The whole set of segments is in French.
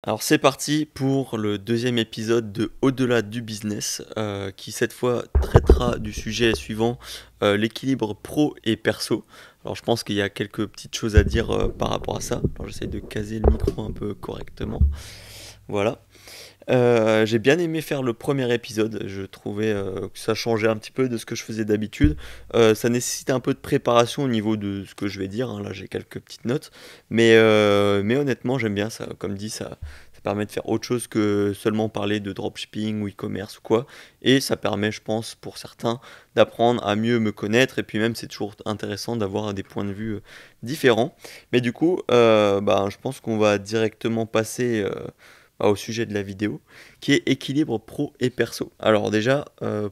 Alors c'est parti pour le deuxième épisode de Au-delà du business, qui cette fois traitera du sujet suivant, l'équilibre pro et perso. Alors je pense qu'il y a quelques petites choses à dire par rapport à ça. Alors j'essaie de caser le micro un peu correctement. Voilà. J'ai bien aimé faire le premier épisode, je trouvais que ça changeait un petit peu de ce que je faisais d'habitude. Ça nécessite un peu de préparation au niveau de ce que je vais dire, hein. Là j'ai quelques petites notes, mais honnêtement j'aime bien ça, comme dit, ça permet de faire autre chose que seulement parler de dropshipping ou e-commerce ou quoi, et ça permet je pense pour certains d'apprendre à mieux me connaître, et puis même c'est toujours intéressant d'avoir des points de vue différents. Mais du coup, je pense qu'on va directement passer au sujet de la vidéo, qui est équilibre pro et perso. Alors déjà,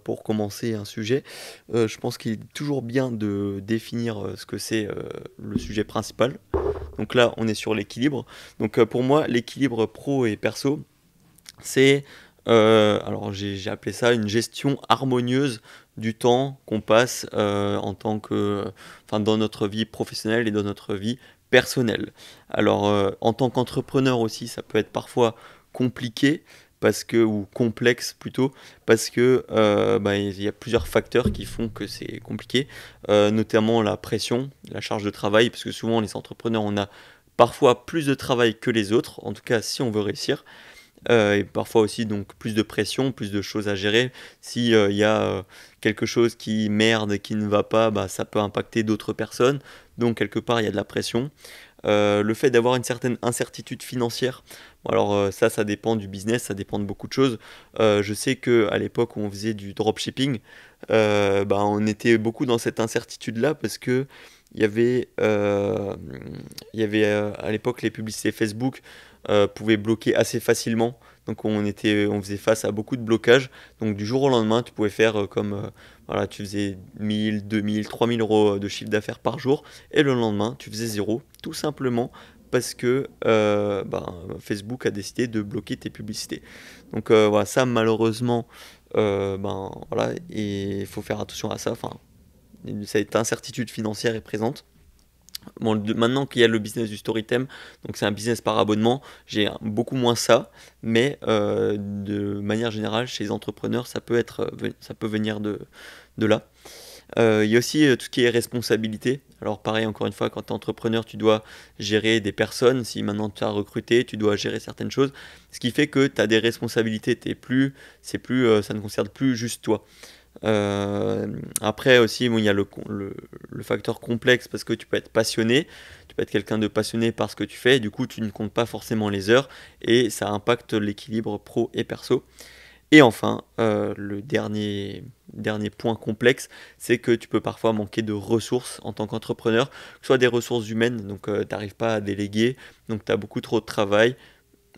pour commencer un sujet, je pense qu'il est toujours bien de définir ce que c'est le sujet principal. Donc là, on est sur l'équilibre. Donc pour moi, l'équilibre pro et perso, c'est, alors j'ai appelé ça une gestion harmonieuse du temps qu'on passe enfin, dans notre vie professionnelle et dans notre vie personnelle. Alors en tant qu'entrepreneur aussi, ça peut être parfois compliqué ou complexe plutôt, parce que il y a plusieurs facteurs qui font que c'est compliqué, notamment la pression, la charge de travail, parce que souvent les entrepreneurs, on a parfois plus de travail que les autres, en tout cas si on veut réussir. Et parfois aussi donc plus de pression, plus de choses à gérer. Si il y a quelque chose qui merde et qui ne va pas, ça peut impacter d'autres personnes. Donc quelque part il y a de la pression. Le fait d'avoir une certaine incertitude financière. Bon, alors ça dépend du business, ça dépend de beaucoup de choses. Je sais que à l'époque où on faisait du dropshipping, on était beaucoup dans cette incertitude-là parce que il y avait à l'époque les publicités Facebook pouvaient bloquer assez facilement. Donc on faisait face à beaucoup de blocages. Donc du jour au lendemain, tu pouvais faire voilà, tu faisais 1000, 2000, 3000 euros de chiffre d'affaires par jour, et le lendemain, tu faisais zéro, tout simplement parce que Facebook a décidé de bloquer tes publicités. Donc voilà, ça malheureusement, voilà, et il faut faire attention à ça. Enfin, cette incertitude financière est présente. Bon, maintenant qu'il y a le business du Storytime, donc c'est un business par abonnement, j'ai beaucoup moins ça, mais de manière générale, chez les entrepreneurs, ça peut venir de là. Il y a aussi tout ce qui est responsabilité. Alors pareil, encore une fois, quand tu es entrepreneur, tu dois gérer des personnes. Si maintenant tu as recruté, tu dois gérer certaines choses. Ce qui fait que tu as des responsabilités. Ça ne concerne plus juste toi. Après aussi, bon, il y a le facteur complexe, parce que tu peux être passionné, tu peux être quelqu'un de passionné par ce que tu fais, et du coup tu ne comptes pas forcément les heures, et ça impacte l'équilibre pro et perso. Et enfin, le dernier point complexe, c'est que tu peux parfois manquer de ressources en tant qu'entrepreneur, que ce soit des ressources humaines, donc tu n'arrives pas à déléguer, donc tu as beaucoup trop de travail,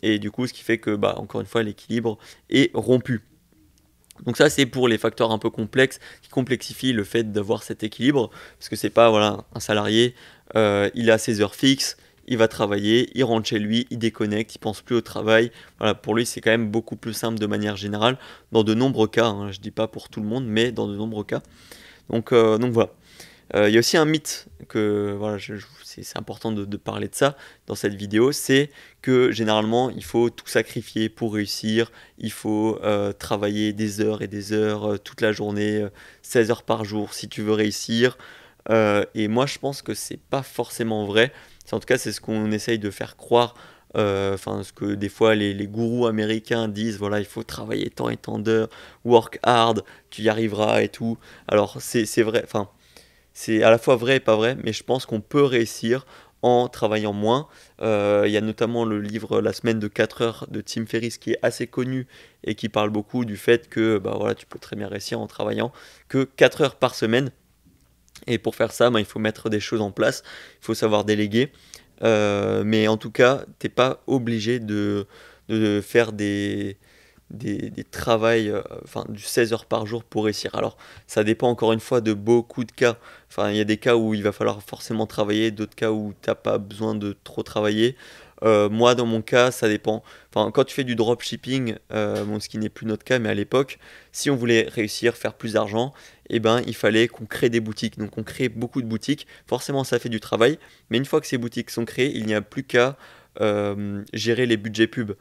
et du coup ce qui fait que, encore une fois, l'équilibre est rompu. Donc ça, c'est pour les facteurs un peu complexes qui complexifient le fait d'avoir cet équilibre, parce que c'est pas, voilà, un salarié, il a ses heures fixes, il va travailler, il rentre chez lui, il déconnecte, il pense plus au travail. Voilà, pour lui, c'est quand même beaucoup plus simple de manière générale, dans de nombreux cas, hein, je dis pas pour tout le monde, mais dans de nombreux cas. Donc voilà. Il y a aussi un mythe que voilà, c'est important de parler de ça dans cette vidéo, c'est que généralement il faut tout sacrifier pour réussir, il faut travailler des heures et des heures toute la journée, 16 heures par jour si tu veux réussir. Et moi je pense que c'est pas forcément vrai. En tout cas c'est ce qu'on essaye de faire croire. Enfin, ce que des fois les gourous américains disent, voilà, il faut travailler tant et tant d'heures, work hard, tu y arriveras et tout. Alors c'est vrai, enfin c'est à la fois vrai et pas vrai, mais je pense qu'on peut réussir en travaillant moins. Il y a notamment le livre La semaine de 4 heures de Tim Ferriss qui est assez connu et qui parle beaucoup du fait que voilà, tu peux très bien réussir en travaillant que 4 heures par semaine. Et pour faire ça, il faut mettre des choses en place, il faut savoir déléguer. Mais en tout cas, t'es pas obligé de faire des travails, enfin du 16 heures par jour pour réussir. Alors ça dépend encore une fois de beaucoup de cas. Enfin il y a des cas où il va falloir forcément travailler, d'autres cas où t'as pas besoin de trop travailler. Moi dans mon cas ça dépend. Enfin quand tu fais du dropshipping, bon, ce qui n'est plus notre cas, mais à l'époque, si on voulait réussir, faire plus d'argent, il fallait qu'on crée des boutiques. Donc on crée beaucoup de boutiques. Forcément ça fait du travail, mais une fois que ces boutiques sont créées, il n'y a plus qu'à gérer les budgets pub.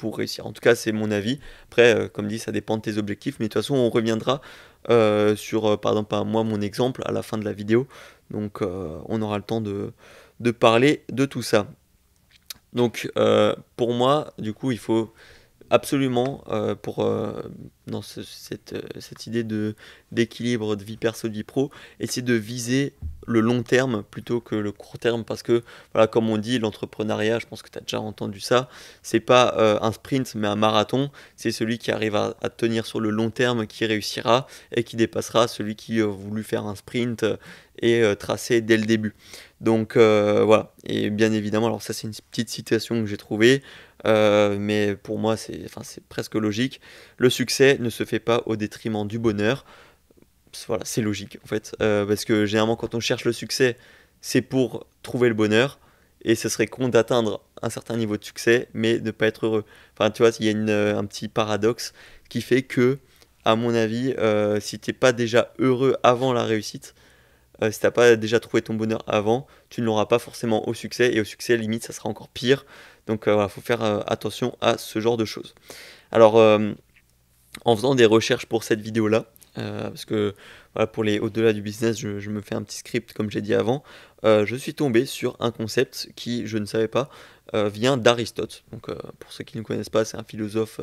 pour réussir. En tout cas, c'est mon avis. Après, comme dit, ça dépend de tes objectifs, mais de toute façon, on reviendra sur, par exemple, moi, mon exemple à la fin de la vidéo. Donc, on aura le temps de parler de tout ça. Donc, pour moi, du coup, il faut absolument, dans cette idée d'équilibre de vie perso, de vie pro, essayer de viser le long terme plutôt que le court terme, parce que, voilà, comme on dit, l'entrepreneuriat, je pense que tu as déjà entendu ça, c'est pas un sprint, mais un marathon. C'est celui qui arrive à tenir sur le long terme qui réussira et qui dépassera celui qui a voulu faire un sprint et tracer dès le début. Donc voilà, et bien évidemment, alors ça c'est une petite citation que j'ai trouvée, mais pour moi c'est presque logique. Le succès ne se fait pas au détriment du bonheur. Voilà, c'est logique en fait, parce que généralement quand on cherche le succès, c'est pour trouver le bonheur, et ce serait con d'atteindre un certain niveau de succès, mais de ne pas être heureux. Enfin, tu vois, il y a un petit paradoxe qui fait que, à mon avis, si tu n'es pas déjà heureux avant la réussite, si tu n'as pas déjà trouvé ton bonheur avant, tu ne l'auras pas forcément au succès, et au succès, limite, ça sera encore pire. Donc voilà, faut faire attention à ce genre de choses. Alors, en faisant des recherches pour cette vidéo-là, parce que voilà, pour les au-delà du business, je me fais un petit script comme j'ai dit avant, je suis tombé sur un concept qui, je ne savais pas, vient d'Aristote. Donc pour ceux qui ne connaissent pas, c'est un philosophe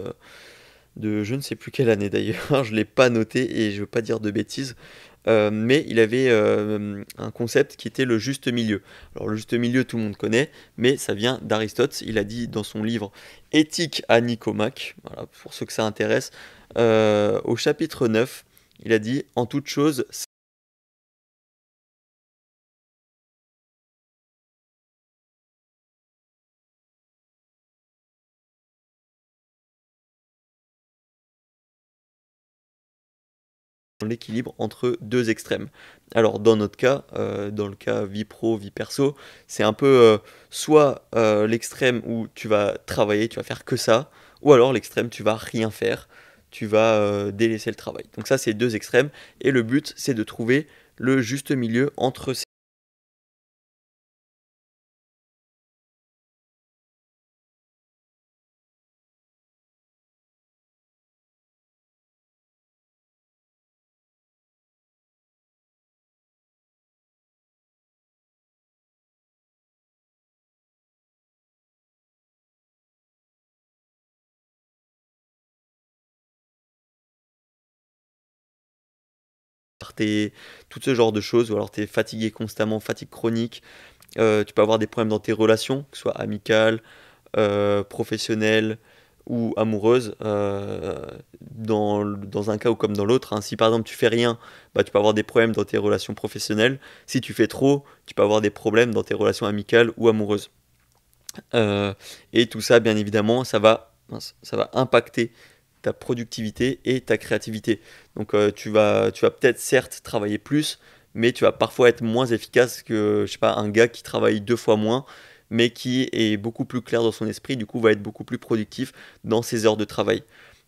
de je ne sais plus quelle année d'ailleurs, je ne l'ai pas noté et je ne veux pas dire de bêtises, mais il avait un concept qui était le juste milieu. Alors le juste milieu, tout le monde connaît, mais ça vient d'Aristote. Il a dit dans son livre Éthique à Nicomaque, voilà, pour ceux que ça intéresse, au chapitre 9, il a dit « En toute chose, l'équilibre entre deux extrêmes. » Alors dans notre cas, dans le cas vie pro, vie perso, c'est un peu soit l'extrême où tu vas travailler, tu vas faire que ça, ou alors l'extrême tu vas rien faire, tu vas délaisser le travail. Donc ça c'est deux extrêmes, et le but c'est de trouver le juste milieu entre ces tout ce genre de choses, ou alors tu es fatigué constamment, fatigue chronique, tu peux avoir des problèmes dans tes relations, que ce soit amicales, professionnelles ou amoureuses, dans un cas ou comme dans l'autre, hein. Si par exemple tu fais rien, bah, tu peux avoir des problèmes dans tes relations professionnelles. Si tu fais trop, tu peux avoir des problèmes dans tes relations amicales ou amoureuses. Et tout ça, bien évidemment, ça va impacter ta productivité et ta créativité. Donc tu vas peut-être certes travailler plus, mais tu vas parfois être moins efficace que, je sais pas, un gars qui travaille 2 fois moins, mais qui est beaucoup plus clair dans son esprit, du coup va être beaucoup plus productif dans ses heures de travail.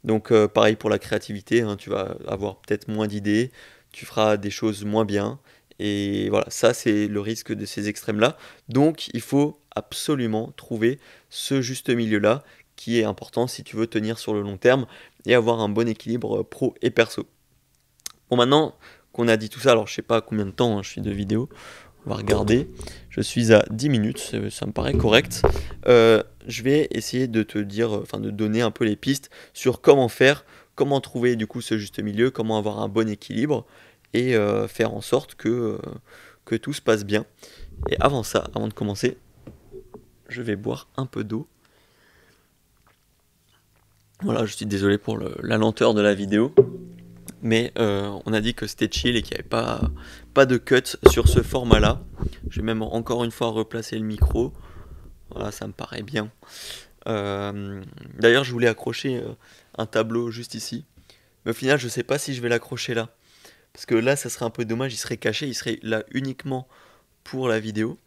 Donc pareil pour la créativité, hein, tu vas avoir peut-être moins d'idées, tu feras des choses moins bien, et voilà, ça c'est le risque de ces extrêmes-là. Donc il faut absolument trouver ce juste milieu-là qui est important si tu veux tenir sur le long terme et avoir un bon équilibre pro et perso. Bon, maintenant qu'on a dit tout ça, alors je sais pas combien de temps, hein, je suis de vidéo, on va regarder. Je suis à 10 minutes, ça me paraît correct. Je vais essayer de te dire, enfin de donner un peu les pistes sur comment faire, comment trouver du coup ce juste milieu, comment avoir un bon équilibre et faire en sorte que tout se passe bien. Et avant ça, avant de commencer, je vais boire un peu d'eau. Voilà, je suis désolé pour la lenteur de la vidéo, mais on a dit que c'était chill et qu'il n'y avait pas de cut sur ce format-là. Je vais même encore une fois replacer le micro. Voilà, ça me paraît bien. D'ailleurs, je voulais accrocher un tableau juste ici, mais au final, je ne sais pas si je vais l'accrocher là. Parce que là, ça serait un peu dommage, il serait caché, il serait là uniquement pour la vidéo.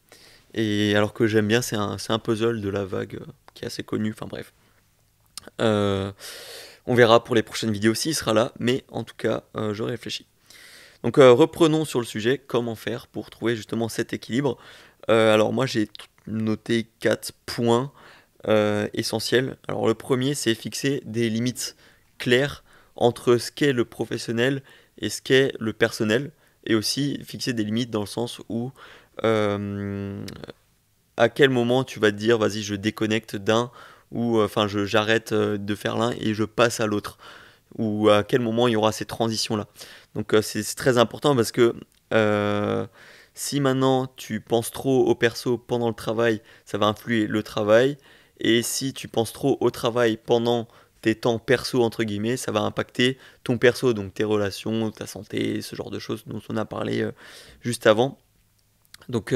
Et alors que j'aime bien, c'est un puzzle de la vague qui est assez connu, enfin bref. Euh, on verra pour les prochaines vidéos s'il sera là, mais en tout cas, je réfléchis. Donc reprenons sur le sujet, comment faire pour trouver justement cet équilibre. Alors moi j'ai noté 4 points essentiels. Alors le premier, c'est fixer des limites claires entre ce qu'est le professionnel et ce qu'est le personnel, et aussi fixer des limites dans le sens où à quel moment tu vas te dire vas-y je déconnecte d'un, ou enfin j'arrête de faire l'un et je passe à l'autre, ou à quel moment il y aura ces transitions là. Donc c'est très important parce que euh, si maintenant tu penses trop au perso pendant le travail, ça va influer le travail, et si tu penses trop au travail pendant tes temps perso entre guillemets, ça va impacter ton perso, donc tes relations, ta santé, ce genre de choses dont on a parlé juste avant. Donc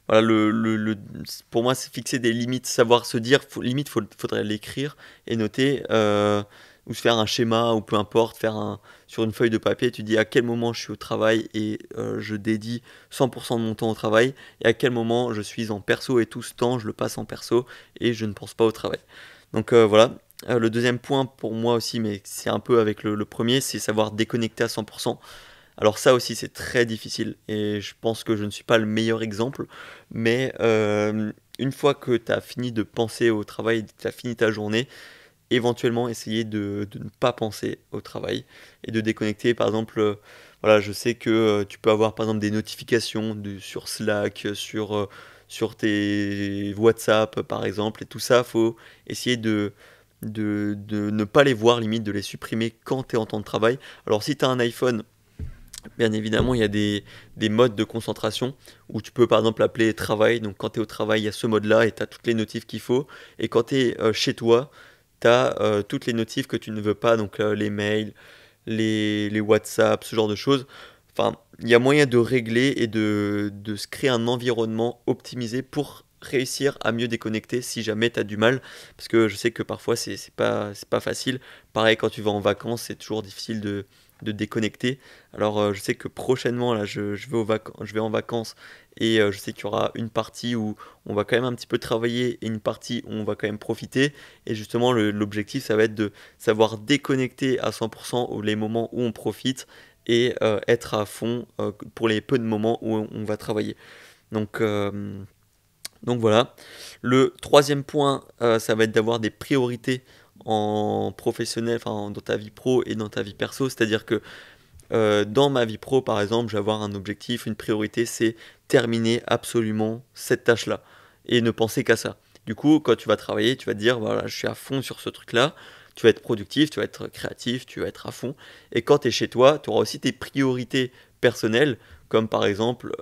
voilà, pour moi, c'est fixer des limites, savoir se dire, limite, faudrait l'écrire et noter, ou se faire un schéma, ou peu importe, sur une feuille de papier, tu dis à quel moment je suis au travail et je dédie 100% de mon temps au travail, et à quel moment je suis en perso et tout ce temps, je le passe en perso et je ne pense pas au travail. Donc voilà. Le deuxième point pour moi aussi, mais c'est un peu avec le premier, c'est savoir déconnecter à 100%. Alors ça aussi c'est très difficile, et je pense que je ne suis pas le meilleur exemple, mais une fois que tu as fini de penser au travail, tu as fini ta journée, éventuellement essayer de ne pas penser au travail et de déconnecter. Par exemple, voilà, je sais que tu peux avoir par exemple des notifications sur Slack, sur tes WhatsApp par exemple, et tout ça, faut essayer de ne pas les voir, limite de les supprimer quand tu es en temps de travail. Alors si tu as un iPhone, bien évidemment, il y a des modes de concentration où tu peux par exemple appeler travail. Donc quand tu es au travail, il y a ce mode-là et tu as toutes les notifs qu'il faut. Et quand tu es chez toi, tu as toutes les notifs que tu ne veux pas, donc les mails, les WhatsApp, ce genre de choses. Enfin, il y a moyen de régler et de se créer un environnement optimisé pour réussir à mieux déconnecter si jamais tu as du mal. Parce que je sais que parfois c'est pas facile. Pareil, quand tu vas en vacances, c'est toujours difficile de déconnecter. Alors je sais que prochainement, là, je vais en vacances, et je sais qu'il y aura une partie où on va quand même un petit peu travailler et une partie où on va quand même profiter. Et justement, l'objectif, ça va être de savoir déconnecter à 100% les moments où on profite, et être à fond pour les peu de moments où on va travailler. Donc, euh, donc voilà. Le troisième point, ça va être d'avoir des priorités en professionnel, enfin dans ta vie pro et dans ta vie perso. C'est-à-dire que dans ma vie pro, par exemple, je vais avoir un objectif, une priorité, c'est terminer absolument cette tâche-là et ne penser qu'à ça. Du coup, quand tu vas travailler, tu vas te dire, voilà, je suis à fond sur ce truc-là. Tu vas être productif, tu vas être créatif, tu vas être à fond. Et quand tu es chez toi, tu auras aussi tes priorités personnelles, comme par exemple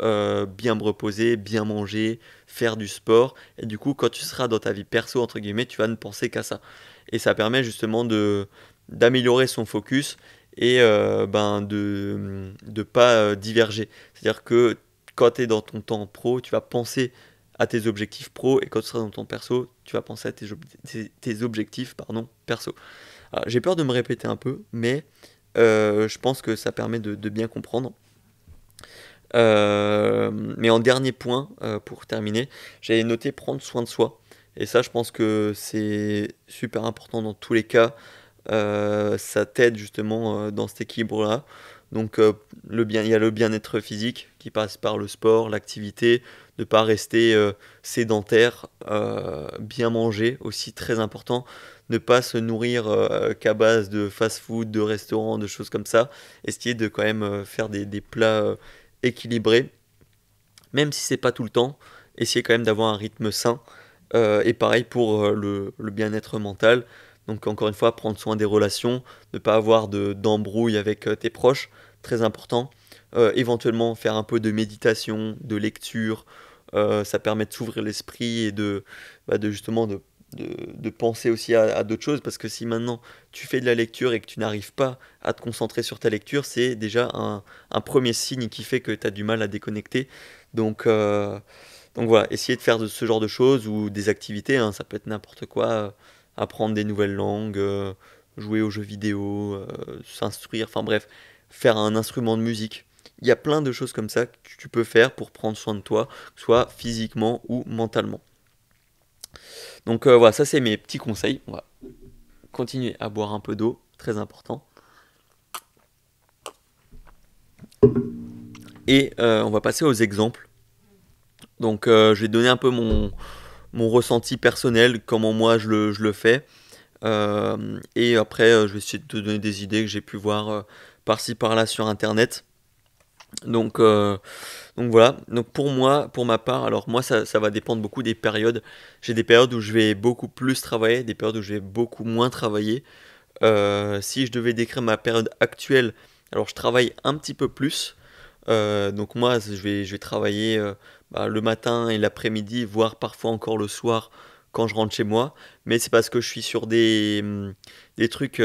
bien me reposer, bien manger, faire du sport. Et du coup, quand tu seras dans ta vie perso, entre guillemets, tu vas ne penser qu'à ça. Et ça permet justement d'améliorer son focus, et de pas diverger. C'est-à-dire que quand tu es dans ton temps pro, tu vas penser à tes objectifs pro, et quand tu seras dans ton perso, tu vas penser à tes objectifs pardon, perso. Alors, j'ai peur de me répéter un peu, mais je pense que ça permet de bien comprendre. Mais en dernier point, pour terminer, j'avais noté prendre soin de soi. Et ça, je pense que c'est super important dans tous les cas. Ça t'aide justement dans cet équilibre-là. Donc il y a le bien-être physique qui passe par le sport, l'activité, ne pas rester sédentaire, bien manger aussi très important, ne pas se nourrir qu'à base de fast-food, de restaurants, de choses comme ça. Essayer de quand même faire des plats équilibrés, même si c'est pas tout le temps. Essayer quand même d'avoir un rythme sain. Et pareil pour le bien-être mental. Donc encore une fois, prendre soin des relations, ne pas avoir d'embrouille avec tes proches, très important. Éventuellement faire un peu de méditation, de lecture, ça permet de s'ouvrir l'esprit et de justement de penser aussi à d'autres choses, parce que si maintenant tu fais de la lecture et que tu n'arrives pas à te concentrer sur ta lecture, c'est déjà un premier signe qui fait que tu as du mal à déconnecter. Donc, euh, donc voilà, essayer de faire ce genre de choses, ou des activités, hein, ça peut être n'importe quoi, apprendre des nouvelles langues, jouer aux jeux vidéo, s'instruire, enfin bref, faire un instrument de musique. Il y a plein de choses comme ça que tu peux faire pour prendre soin de toi, que ce soit physiquement ou mentalement. Donc voilà, ça c'est mes petits conseils. On va continuer à boire un peu d'eau, très important. Et on va passer aux exemples. Donc je vais donner un peu mon ressenti personnel, comment moi je le fais. Et après, je vais essayer de te donner des idées que j'ai pu voir par-ci par-là sur Internet. Donc, euh, donc voilà, donc pour moi, pour ma part, alors moi ça va dépendre beaucoup des périodes. J'ai des périodes où je vais beaucoup plus travailler, des périodes où je vais beaucoup moins travailler. Si je devais décrire ma période actuelle, alors je travaille un petit peu plus. Donc moi je vais travailler le matin et l'après-midi, voire parfois encore le soir quand je rentre chez moi. Mais c'est parce que je suis sur des trucs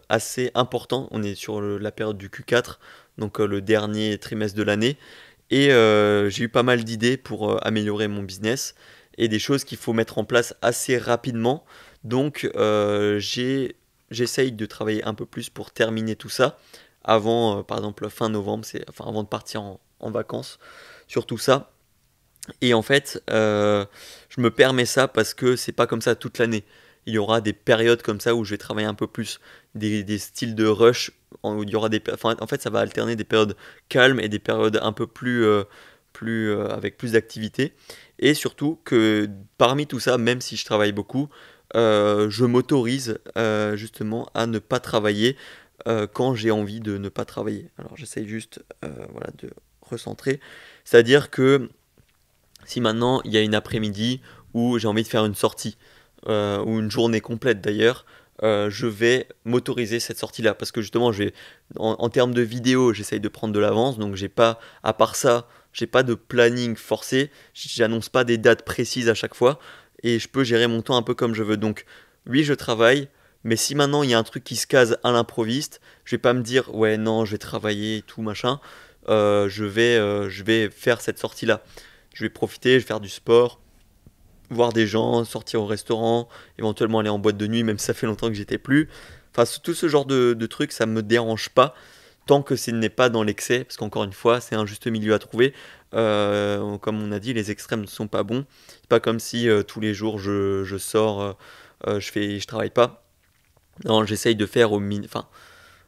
assez importants. On est sur la période du Q4, donc le dernier trimestre de l'année. Et j'ai eu pas mal d'idées pour améliorer mon business et des choses qu'il faut mettre en place assez rapidement. Donc j'essaye de travailler un peu plus pour terminer tout ça avant, par exemple, fin novembre, enfin avant de partir en vacances, sur tout ça. Et en fait, je me permets ça parce que c'est pas comme ça toute l'année. Il y aura des périodes comme ça où je vais travailler un peu plus, des styles de rush, où il y aura enfin, en fait, ça va alterner des périodes calmes et des périodes un peu avec plus d'activité. Et surtout que parmi tout ça, même si je travaille beaucoup, je m'autorise justement à ne pas travailler quand j'ai envie de ne pas travailler. Alors j'essaye juste voilà, de recentrer. C'est-à-dire que si maintenant il y a une après-midi où j'ai envie de faire une sortie, ou une journée complète d'ailleurs, je vais m'autoriser cette sortie-là. Parce que justement, en termes de vidéo, j'essaye de prendre de l'avance. Donc j'ai pas, à part ça, j'ai pas de planning forcé. J'annonce pas des dates précises à chaque fois. Et je peux gérer mon temps un peu comme je veux. Donc oui, je travaille. Mais si maintenant il y a un truc qui se case à l'improviste, je vais pas me dire ouais non je vais travailler et tout machin. Je vais faire cette sortie-là. Je vais profiter, je vais faire du sport, voir des gens, sortir au restaurant, éventuellement aller en boîte de nuit, même si ça fait longtemps que j'étais plus. Enfin, tout ce genre de trucs, ça me dérange pas, tant que ce n'est pas dans l'excès, parce qu'encore une fois, c'est un juste milieu à trouver. Comme on a dit, les extrêmes ne sont pas bons. C'est pas comme si tous les jours je sors, je travaille pas. Non, j'essaye de faire enfin,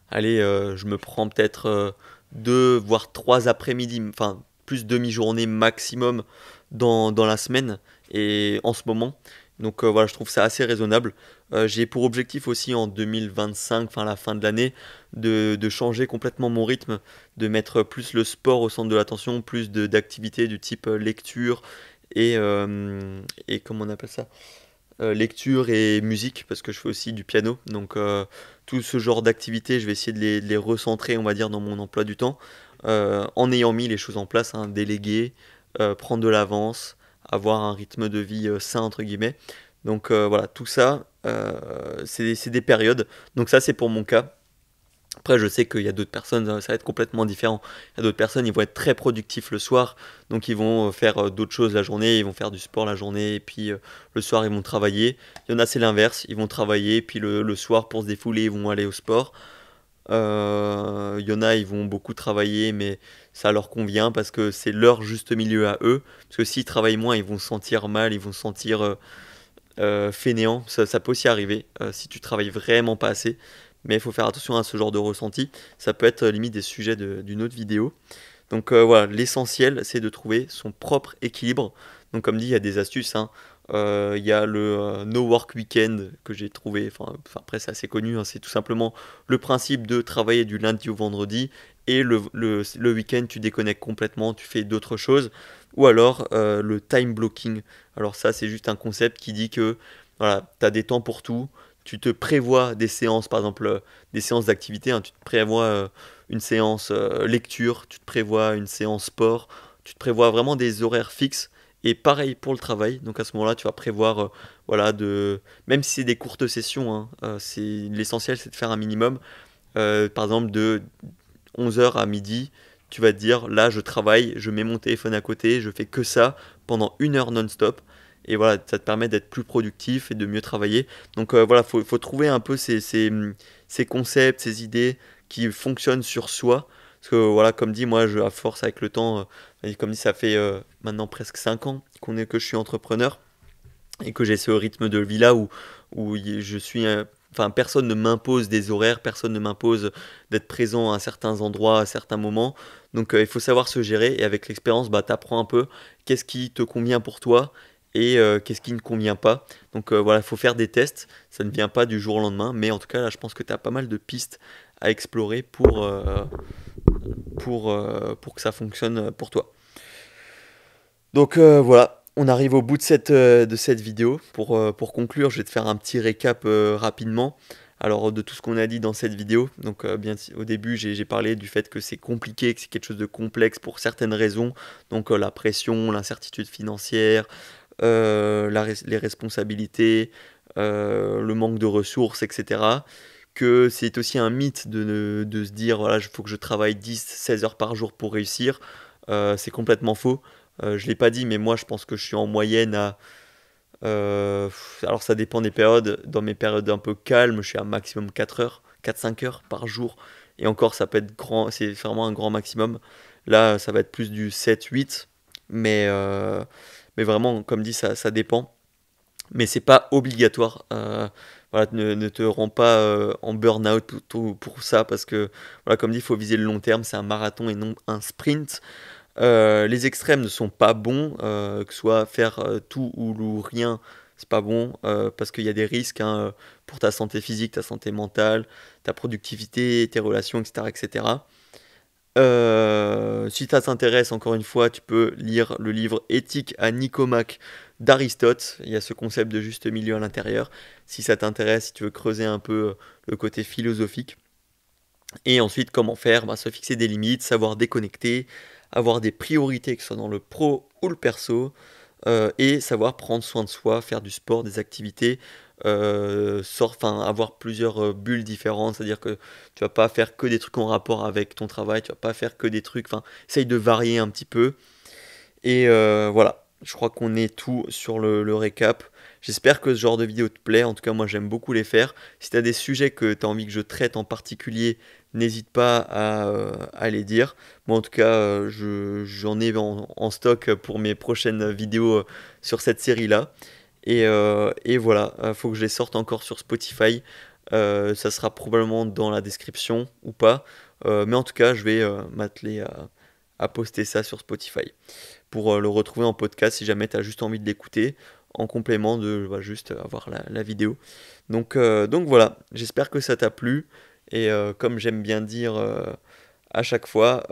allez, je me prends peut-être 2 voire 3 après-midi, enfin plus demi-journée maximum dans la semaine et en ce moment. Donc voilà, je trouve ça assez raisonnable. J'ai pour objectif aussi en 2025, enfin la fin de l'année, de changer complètement mon rythme, de mettre plus le sport au centre de l'attention, plus d'activités du type lecture et comment on appelle ça? Lecture et musique, parce que je fais aussi du piano. Donc tout ce genre d'activités, je vais essayer de les recentrer, on va dire, dans mon emploi du temps, en ayant mis les choses en place, hein, déléguer, prendre de l'avance, avoir un rythme de vie sain, entre guillemets. Donc voilà, tout ça, c'est des périodes. Donc ça, c'est pour mon cas. Après, je sais qu'il y a d'autres personnes, ça va être complètement différent. Il y a d'autres personnes, ils vont être très productifs le soir, donc ils vont faire d'autres choses la journée, ils vont faire du sport la journée, et puis le soir, ils vont travailler. Il y en a, c'est l'inverse, ils vont travailler, puis le soir, pour se défouler, ils vont aller au sport. Il y en a, ils vont beaucoup travailler, mais ça leur convient parce que c'est leur juste milieu à eux. Parce que s'ils travaillent moins, ils vont se sentir mal, ils vont se sentir fainéants. Ça peut aussi arriver si tu travailles vraiment pas assez. Mais il faut faire attention à ce genre de ressenti. Ça peut être limite des sujets d'une autre vidéo. Donc voilà, l'essentiel, c'est de trouver son propre équilibre. Donc comme dit, il y a des astuces, hein. Il y a le No Work Weekend que j'ai trouvé, enfin, après c'est assez connu, hein. C'est tout simplement le principe de travailler du lundi au vendredi et le week-end tu déconnectes complètement, tu fais d'autres choses. Ou alors le time blocking. Alors ça c'est juste un concept qui dit que voilà, tu as des temps pour tout, tu te prévois des séances, par exemple des séances d'activité, hein. Tu te prévois une séance lecture, tu te prévois une séance sport, tu te prévois vraiment des horaires fixes. Et pareil pour le travail, donc à ce moment-là, tu vas prévoir, voilà, même si c'est des courtes sessions, hein, l'essentiel c'est de faire un minimum. Par exemple, de 11 h à midi, tu vas te dire, là je travaille, je mets mon téléphone à côté, je fais que ça pendant 1 heure non-stop. Et voilà, ça te permet d'être plus productif et de mieux travailler. Donc voilà, faut trouver un peu ces concepts, ces idées qui fonctionnent sur soi. Parce que voilà, comme dit, moi, à force avec le temps, comme dit, ça fait maintenant presque 5 ans que je suis entrepreneur et que j'ai ce rythme de vie là où je suis. Enfin, personne ne m'impose des horaires, personne ne m'impose d'être présent à certains endroits, à certains moments. Donc il faut savoir se gérer et avec l'expérience, bah, tu apprends un peu qu'est-ce qui te convient pour toi et qu'est-ce qui ne convient pas. Donc voilà, il faut faire des tests, ça ne vient pas du jour au lendemain, mais en tout cas là je pense que tu as pas mal de pistes à explorer pour que ça fonctionne pour toi. Donc voilà, on arrive au bout de cette vidéo. Pour conclure, je vais te faire un petit récap rapidement. Alors de tout ce qu'on a dit dans cette vidéo. Donc au début, j'ai parlé du fait que c'est compliqué, que c'est quelque chose de complexe pour certaines raisons. Donc la pression, l'incertitude financière, les responsabilités, le manque de ressources, etc. Que c'est aussi un mythe de se dire, voilà, il faut que je travaille 10-16 heures par jour pour réussir. C'est complètement faux. Je ne l'ai pas dit, mais moi je pense que je suis en moyenne à... alors ça dépend des périodes. Dans mes périodes un peu calmes, je suis à maximum 4 heures, 4-5 heures par jour. Et encore, ça peut être grand, c'est vraiment un grand maximum. Là, ça va être plus du 7-8. Mais vraiment, comme dit, ça dépend. Mais c'est pas obligatoire. Voilà, ne te rends pas en burn-out pour ça, parce que, voilà, comme dit, il faut viser le long terme. C'est un marathon et non un sprint. Les extrêmes ne sont pas bons, que ce soit faire tout ou rien, c'est pas bon, parce qu'il y a des risques hein, pour ta santé physique, ta santé mentale, ta productivité, tes relations, etc. etc. Si ça t'intéresse, encore une fois, tu peux lire le livre Éthique à Nicomaque d'Aristote. Il y a ce concept de juste milieu à l'intérieur. Si ça t'intéresse, si tu veux creuser un peu le côté philosophique. Et ensuite, comment faire? Se fixer des limites, savoir déconnecter, avoir des priorités, que ce soit dans le pro ou le perso, et savoir prendre soin de soi, faire du sport, des activités, avoir plusieurs bulles différentes, c'est-à-dire que tu vas pas faire que des trucs en rapport avec ton travail, tu vas pas faire que des trucs, essaye de varier un petit peu. Et voilà, je crois qu'on est tout sur le récap. J'espère que ce genre de vidéo te plaît. En tout cas, moi, j'aime beaucoup les faire. Si tu as des sujets que tu as envie que je traite en particulier, n'hésite pas à les dire. Moi, en tout cas, j'en ai en stock pour mes prochaines vidéos sur cette série-là. Et voilà, il faut que je les sorte encore sur Spotify. Ça sera probablement dans la description ou pas. Mais en tout cas, je vais m'atteler à poster ça sur Spotify pour le retrouver en podcast si jamais tu as juste envie de l'écouter en complément de juste avoir la vidéo. Donc voilà, j'espère que ça t'a plu et comme j'aime bien dire à chaque fois,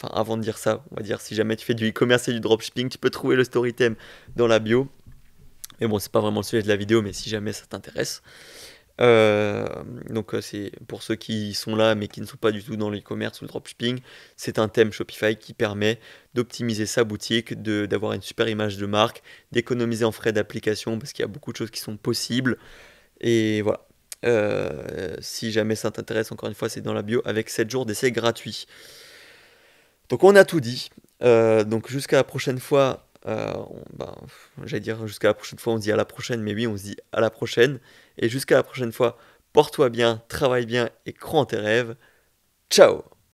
avant de dire ça, on va dire si jamais tu fais du e-commerce et du dropshipping, tu peux trouver le story theme dans la bio. Mais bon, c'est pas vraiment le sujet de la vidéo, mais si jamais ça t'intéresse. Euh, donc c'est pour ceux qui sont là mais qui ne sont pas du tout dans l'e-commerce ou le dropshipping, c'est un thème Shopify qui permet d'optimiser sa boutique, d'avoir une super image de marque, d'économiser en frais d'application parce qu'il y a beaucoup de choses qui sont possibles. Et voilà. Si jamais ça t'intéresse, encore une fois, c'est dans la bio avec 7 jours d'essai gratuit. Donc on a tout dit. Donc jusqu'à la prochaine fois. J'allais dire jusqu'à la prochaine fois, on se dit à la prochaine, mais oui, on se dit à la prochaine. Et jusqu'à la prochaine fois, porte-toi bien, travaille bien et crois en tes rêves. Ciao!